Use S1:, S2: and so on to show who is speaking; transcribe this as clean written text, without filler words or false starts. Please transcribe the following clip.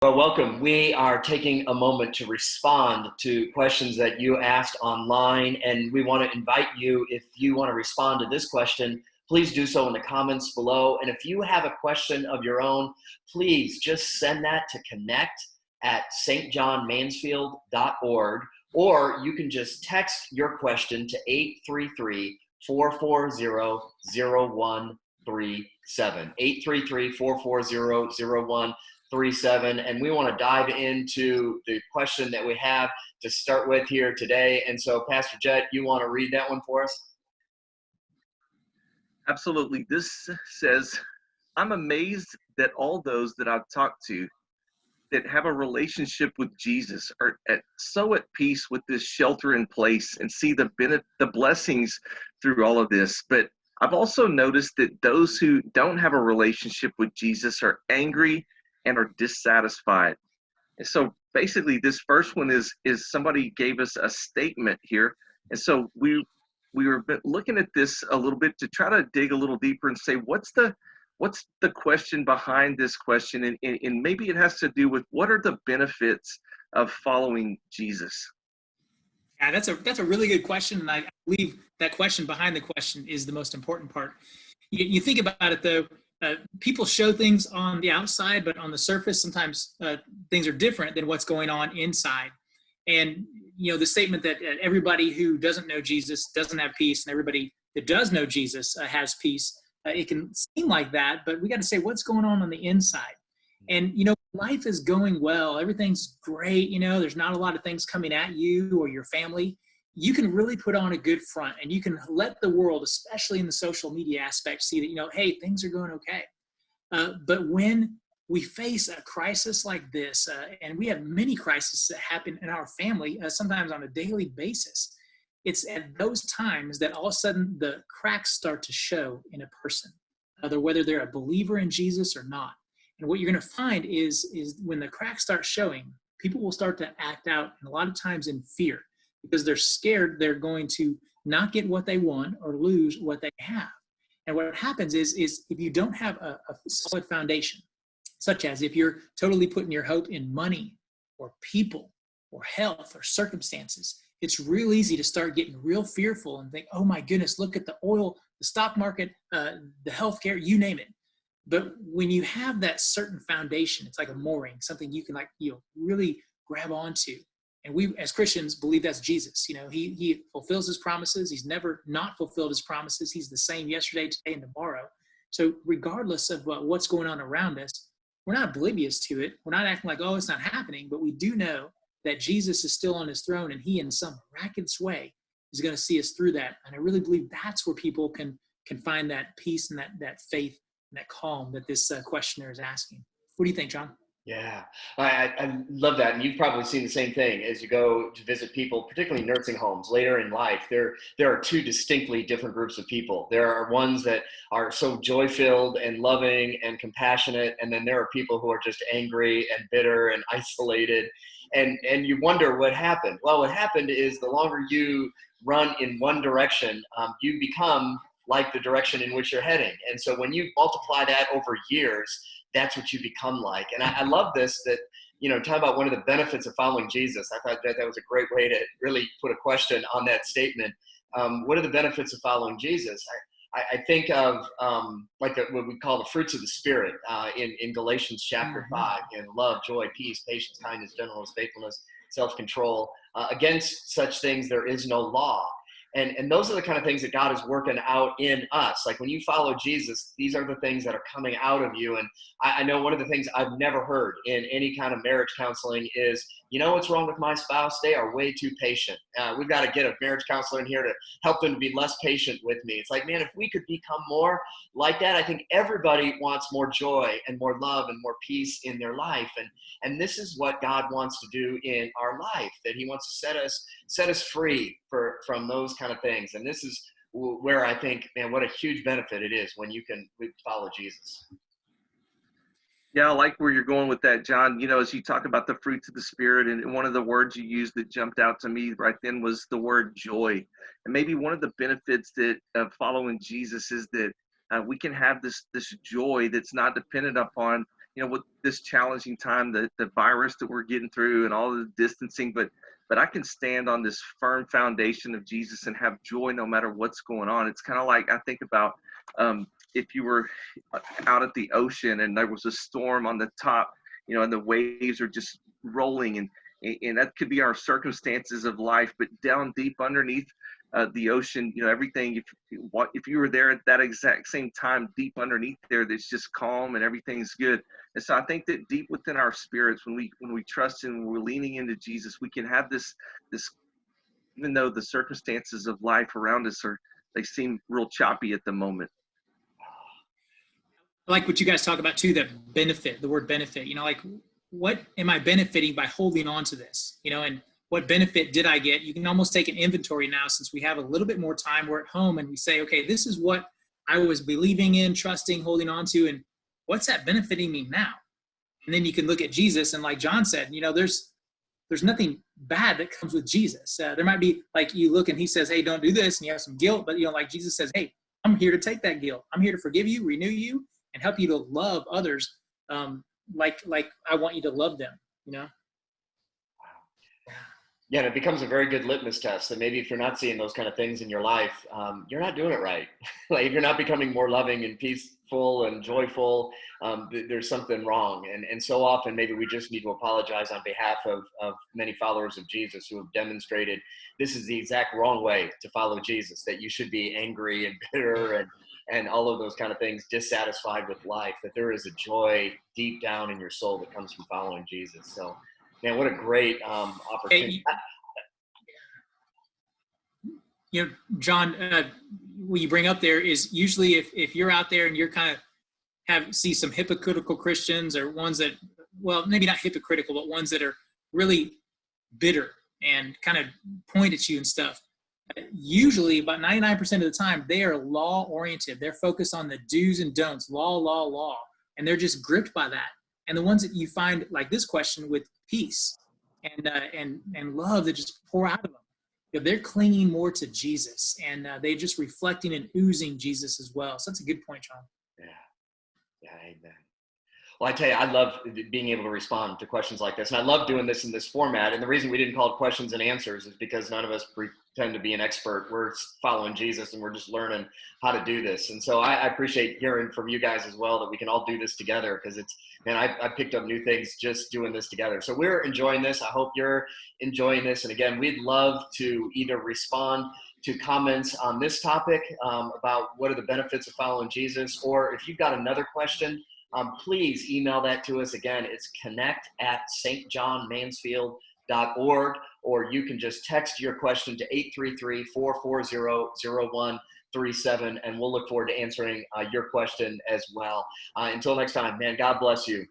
S1: Well, welcome. We are taking a moment to respond to questions that you asked online, and we want to invite you, if you want to respond to this question, please do so in the comments below. And if you have a question of your own, please just send that to connect@stjohnmansfield.org, or you can just text your question to 833-440-0137, 833-440-0137. And we want to dive into the question that we have to start with here today. And so, Pastor Jed, you want to read that one for us?
S2: Absolutely. This says, I'm amazed that all those that I've talked to that have a relationship with Jesus are so at peace with this shelter in place and see the blessings through all of this. But I've also noticed that those who don't have a relationship with Jesus are angry and are dissatisfied. And so basically this first one is somebody gave us a statement here. And so we were looking at this a little bit to try to dig a little deeper and say, what's the question behind this question? And maybe it has to do with what are the benefits of following Jesus?
S3: Yeah, that's a really good question. And I believe that question behind the question is the most important part. You think about it though, people show things on the outside, but on the surface, sometimes things are different than what's going on inside. And, the statement that everybody who doesn't know Jesus doesn't have peace, and everybody that does know Jesus has peace. It can seem like that, but we got to say what's going on the inside. And, life is going well. Everything's great. There's not a lot of things coming at you or your family. You can really put on a good front, and you can let the world, especially in the social media aspect, see that, hey, things are going okay. But when we face a crisis like this, and we have many crises that happen in our family, sometimes on a daily basis, it's at those times that all of a sudden the cracks start to show in a person, whether they're a believer in Jesus or not. And what you're going to find is when the cracks start showing, people will start to act out, and a lot of times in fear, because they're scared they're going to not get what they want or lose what they have. And what happens is if you don't have a solid foundation, such as if you're totally putting your hope in money or people or health or circumstances, it's real easy to start getting real fearful and think, oh my goodness, look at the oil, the stock market, the healthcare, you name it. But when you have that certain foundation, it's like a mooring, something you can really grab onto. And we as Christians believe that's Jesus. He fulfills his promises. He's never not fulfilled his promises. He's the same yesterday, today, and tomorrow. So regardless of what's going on around us, we're not oblivious to it. We're not acting like, oh, it's not happening. But we do know that Jesus is still on his throne, and he, in some miraculous way, is going to see us through that. And I really believe that's where people can find that peace and that faith and that calm that this questioner is asking. What do you think, John?
S1: Yeah, I love that. And you've probably seen the same thing as you go to visit people, particularly nursing homes later in life. There are two distinctly different groups of people. There are ones that are so joy-filled and loving and compassionate, and then there are people who are just angry and bitter and isolated. And you wonder what happened. Well, what happened is the longer you run in one direction, you become like the direction in which you're heading. And so when you multiply that over years, that's what you become like. And I love this, that, talk about one of the benefits of following Jesus. I thought that was a great way to really put a question on that statement. What are the benefits of following Jesus? I think of what we call the fruits of the Spirit in Galatians chapter 5, love, joy, peace, patience, kindness, gentleness, faithfulness, self-control. Against such things there is no law. And those are the kind of things that God is working out in us. Like when you follow Jesus, these are the things that are coming out of you. And I know one of the things I've never heard in any kind of marriage counseling is, what's wrong with my spouse? They are way too patient. We've got to get a marriage counselor in here to help them to be less patient with me. It's like, man, if we could become more like that, I think everybody wants more joy and more love and more peace in their life. And this is what God wants to do in our life, that he wants to set us free from those kind of things. And this is where I think, man, what a huge benefit it is when we follow Jesus.
S2: Yeah, I like where you're going with that, John. As you talk about the fruits of the Spirit, and one of the words you used that jumped out to me right then was the word joy. And maybe one of the benefits of following Jesus is that we can have this joy that's not dependent upon with this challenging time, the virus that we're getting through and all the distancing, but I can stand on this firm foundation of Jesus and have joy no matter what's going on. It's kind of like, I think about if you were out at the ocean and there was a storm on the top, and the waves are just rolling, and that could be our circumstances of life, but down deep underneath the ocean, everything, if you were there at that exact same time, deep underneath there, that's just calm and everything's good. And so I think that deep within our spirits, when we trust and we're leaning into Jesus, we can have this, even though the circumstances of life around us they seem real choppy at the moment.
S3: I like what you guys talk about too, the word benefit, like, what am I benefiting by holding on to this, and what benefit did I get? You can almost take an inventory now, since we have a little bit more time. We're at home and we say, okay, this is what I was believing in, trusting, holding on to, and what's that benefiting me now? And then you can look at Jesus, and like John said, there's nothing bad that comes with Jesus. There might be, like, you look and he says, hey, don't do this, and you have some guilt, but like Jesus says, hey, I'm here to take that guilt. I'm here to forgive you, renew you, and help you to love others like I want you to love them,
S1: Yeah, and it becomes a very good litmus test that maybe if you're not seeing those kind of things in your life, you're not doing it right. Like, if you're not becoming more loving and peaceful and joyful, there's something wrong. And so often maybe we just need to apologize on behalf of many followers of Jesus who have demonstrated this is the exact wrong way to follow Jesus, that you should be angry and bitter and all of those kind of things, dissatisfied with life, that there is a joy deep down in your soul that comes from following Jesus. So, man, what a great opportunity.
S3: John, what you bring up there is usually if you're out there and you're kind of see some hypocritical Christians, or ones that, well, maybe not hypocritical, but ones that are really bitter and kind of point at you and stuff. Usually about 99% of the time, they are law oriented. They're focused on the do's and don'ts, law, and they're just gripped by that. And the ones that you find, like this question, with peace and love that just pour out of them, they're clinging more to Jesus, and they're just reflecting and oozing Jesus as well. So that's a good point, John.
S1: Yeah, amen. Well, I tell you, I love being able to respond to questions like this, and I love doing this in this format. And the reason we didn't call it questions and answers is because none of us pretend to be an expert. We're following Jesus, and we're just learning how to do this. And so I appreciate hearing from you guys as well, that we can all do this together, because I picked up new things just doing this together. So we're enjoying this. I hope you're enjoying this. And again, we'd love to either respond to comments on this topic about what are the benefits of following Jesus, or if you've got another question, please email that to us. Again, it's connect@stjohnmansfield.org, or you can just text your question to 833-440-0137, and we'll look forward to answering your question as well. Until next time, man, God bless you.